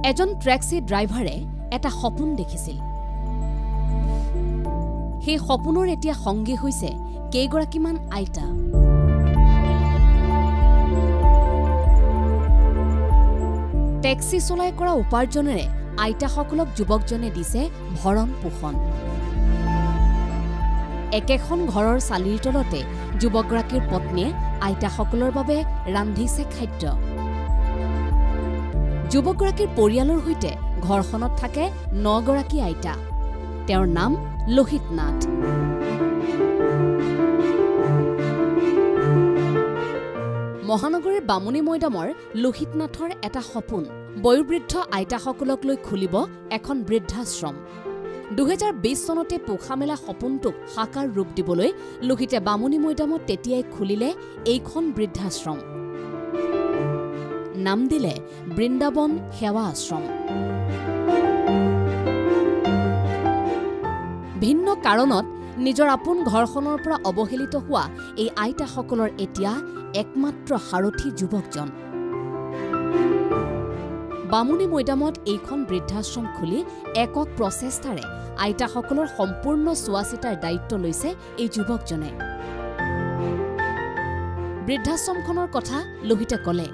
এজন ট্ৰেক্সি ড্ৰাইভাৰে এটা সপোন দেখিছিল। সেই সপোনৰ এতিয়া সংগী হৈছে কেইগৰাকীমান আইতা। টেক্সি চলাই কৰা উপাৰ্জনেৰে আইতাসকলক যুৱকজনে দিছে ভৰণ পোষণ। একেখন ঘৰৰ চালিৰ তলতে যুৱকগৰাকীৰ পত্নীয়ে আইতাসকলৰ বাবে ৰান্ধিছে খাদ্য। যুৱকগৰাকীৰ পৰিয়ালৰ সৈতে ঘৰখনত থাকে 9 গৰাকী আইতা। তেওঁৰ নাম লোহিত নাথ। মহানগৰীৰ বামুণী মৈদামৰ লোহিত নাথৰ এটা সপোন বয়োবৃদ্ধ আইতাসকলক লৈ খুলিব এখন বৃদ্ধাশ্ৰম। 2020 চনতে পোখা মেলা সপোনটোক সাকাৰ ৰূপ দিবলৈ লোহিতে বামুণী মৈদামত তেতিয়াই খুলিলে এইখন বৃদ্ধাশ্ৰম। নাম দিলে বৃন্দাবন সেৱা আশ্ৰম। ভিন্ন কাৰণত নিজৰ আপোন ঘৰখনৰ পৰা অৱহেলিত হোৱা এই আইতাসকলৰ এতিয়া একমাত্ৰ সাৰথী যুৱকজন। বামুণী মৈদামত এইখন বৃদ্ধাশ্ৰম খুলি একক প্ৰচেষ্টাৰে আইতাসকলৰ সম্পূৰ্ণ চোৱা-চিতাৰ দায়িত্ব লৈছে এই যুৱকজনে। বৃদ্ধাশ্ৰমখনৰ কথা লোহিতে ক'লে।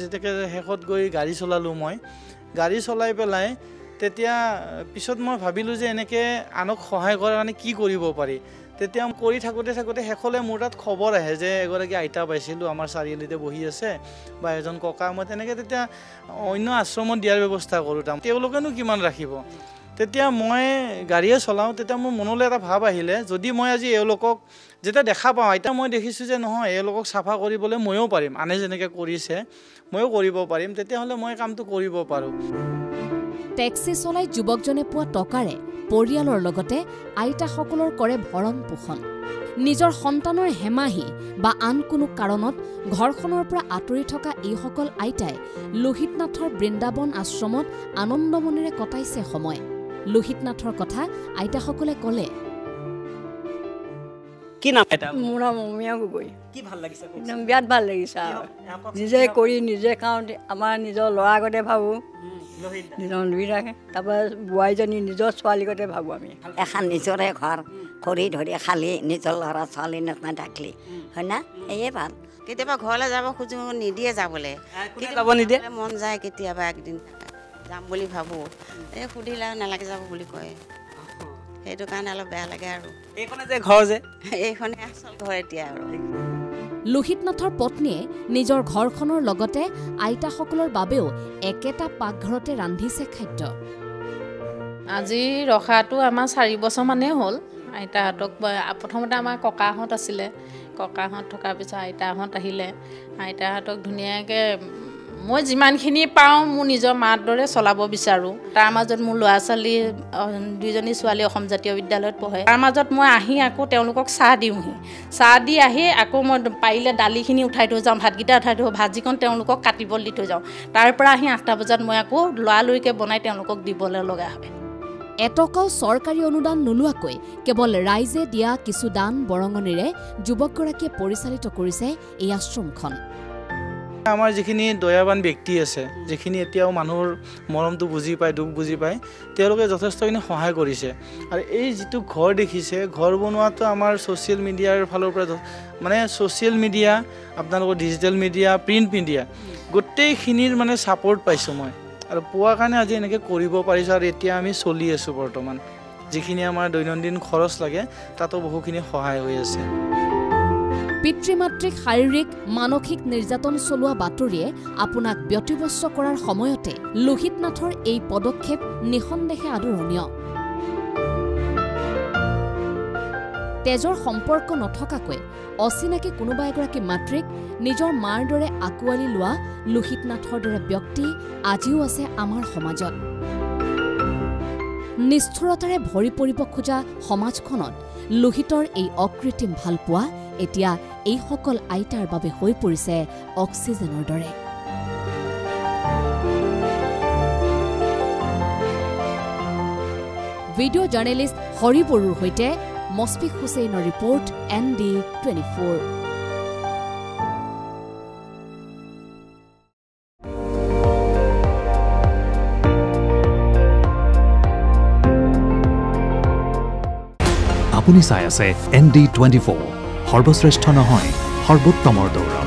যেতিয়াকৈ শেষত গৈ গাড়ী চলালোঁ, মই গাড়ী চলাই পেলাই তেতিয়া পিছত মই ভাবিলোঁ যে এনেকৈ আনক সহায় কৰাৰ কাৰণে কি কৰিব পাৰি। তেতিয়া কৰি থাকোঁতে শেষলৈ মোৰ তাত খবৰ আহে যে এগৰাকী আইতা পাইছিলোঁ আমাৰ চাৰিআলিতে বহি আছে বা এজন ককা। মই তেনেকৈ তেতিয়া অন্য আশ্ৰমত দিয়াৰ ব্যৱস্থা কৰোঁ। তেওঁলোকেনো কিমান ৰাখিব। তেতিয়া মই গাড়ীয়ে চলাওঁ। তেতিয়া মোৰ মনলৈ এটা ভাৱ আহিলে, যদি মই আজি এওঁলোকক যেতিয়া দেখা পাওঁ, আইতা মই দেখিছোঁ যে নহয় এওঁলোকক চাফা কৰিবলৈ ময়ো পাৰিম, আনে যেনেকৈ কৰিছে ময়ো কৰিব পাৰিম, তেতিয়াহ'লে মই কামটো কৰিব পাৰোঁ। টেক্সি চলাই যুৱকজনে পোৱা টকাৰে পৰিয়ালৰ লগতে আইতাসকলৰ কৰে ভৰণ পোষণ। নিজৰ সন্তানৰ হেমাহি বা আন কোনো কাৰণত ঘৰখনৰ পৰা আঁতৰি থকা এইসকল আইতাই লোহিত নাথৰ বৃন্দাবন আশ্ৰমত আনন্দ মনেৰে কটাইছে সময়। লোহিত নাথৰ কথা আইতাসকলে ক'লে। কি নাম এটা? মোৰ নাম অমিয়া গগৈ। কি ভাল লাগিছে? একদম বিৰাট ভাল লাগিছে আৰু নিজে কৰি নিজে খাওঁ। আমাৰ নিজৰ ল'ৰা আগতে ভাবোঁ, নিজৰ ধুই ৰাখে। তাৰপৰা বোৱাৰীজনী নিজৰ ছোৱালীগতে ভাবোঁ আমি। এখন নিজৰে ঘৰ খৰি ধৰি খালি নিজৰ ল'ৰা ছোৱালী নিচিনা ডাকলি হয় না, এয়ে ভাল। কেতিয়াবা ঘৰলৈ যাব খোজো, নিদিয়ে যাবলৈ। যাব নিদিয়ে, মন যায় কেতিয়াবা একদিন যাম বুলি ভাবোঁ। এই সুধিলে নালাগে যাব বুলি কয়, সেইটো কাৰণে অলপ বেয়া লাগে। আৰু এইখনে যে ঘৰ যে এইখনে আচল ঘৰ এতিয়া। আৰু লোহিত নাথৰ পত্নীয়ে নিজৰ ঘৰখনৰ লগতে আইতাসকলৰ বাবেও একেটা পাকঘৰতে ৰান্ধিছে খাদ্য। আজি ৰখাটো আমাৰ 4 বছৰমানেই হ'ল। আইতাহঁতক প্ৰথমতে আমাৰ ককাহঁত আছিলে, ককাহঁত থকাৰ পিছত আইতাহঁত আহিলে। আইতাহঁতক ধুনীয়াকৈ মই যিমানখিনি পাওঁ মোৰ নিজৰ মাৰ দৰে চলাব বিচাৰোঁ। তাৰ মাজত মোৰ ল'ৰা ছোৱালী 2জনী ছোৱালী অসম জাতীয় বিদ্যালয়ত পঢ়ে। তাৰ মাজত মই আহি আকৌ তেওঁলোকক চাহ দিওঁহি। চাহ দি আহি আকৌ মই পাৰিলে দালিখিনি উঠাই থৈ যাওঁ, ভাতকেইটা উঠাই থৈ, ভাজিকণ তেওঁলোকক কাটিবলৈ দি থৈ যাওঁ। তাৰ পৰা আহি 8টা বজাত মই আকৌ লৰালৰিকৈ বনাই তেওঁলোকক দিবলৈ লগা হয়। এটকাও চৰকাৰী অনুদান নোলোৱাকৈ কেৱল ৰাইজে দিয়া কিছু দান বৰঙণিৰে যুৱকগৰাকীয়ে পৰিচালিত কৰিছে এই আশ্ৰমখন। আমাৰ যিখিনি দয়াবান ব্যক্তি আছে, যিখিনি এতিয়াও মানুহৰ মৰমটো বুজি পায়, দুখ বুজি পায়, তেওঁলোকে যথেষ্টখিনি সহায় কৰিছে। আৰু এই যিটো ঘৰ দেখিছে, ঘৰ বনোৱাটো আমাৰ ছ'চিয়েল মিডিয়াৰ ফালৰ পৰা, মানে ছ'চিয়েল মিডিয়া, আপোনালোকৰ ডিজিটেল মিডিয়া, প্ৰিণ্ট মিডিয়া গোটেইখিনিৰ মানে ছাপোৰ্ট পাইছোঁ মই। আৰু পোৱাৰ কাৰণে আজি এনেকৈ কৰিব পাৰিছোঁ। আৰু এতিয়া আমি চলি আছোঁ। বৰ্তমান যিখিনি আমাৰ দৈনন্দিন খৰচ লাগে তাতো বহুখিনি সহায় হৈ আছে। পিতৃ মাতৃক শাৰীৰিক মানসিক নিৰ্যাতন চলোৱা বাতৰিয়ে আপোনাক ব্যতিব্যস্ত কৰাৰ সময়তে লোহিত নাথৰ এই পদক্ষেপ নিঃসন্দেহে আদৰণীয়। তেজৰ সম্পৰ্ক নথকাকৈ অচিনাকি কোনোবা এগৰাকী মাতৃক নিজৰ মাৰ দৰে আঁকোৱালি লোৱা লোহিত নাথৰ দৰে ব্যক্তি আজিও আছে আমাৰ সমাজত। নিষ্ঠুৰতাৰে ভৰি পৰিব খোজা সমাজখনত লোহিতৰ এই অকৃত্ৰিম ভালপোৱা এতিয়া এইসকল আইতাৰ বাবে হৈ পৰিছে অক্সিজেনৰ দৰে। ভিডিঅ' জাৰ্নেলিষ্ট হৰি বড়োৰ সৈতে মছফিক হুছেইনৰ ৰিপৰ্ট ND24। আপুনি চাই আছে ND24 সৰ্বশ্ৰেষ্ঠ নহয় সৰ্বোত্তমৰ দৌৰা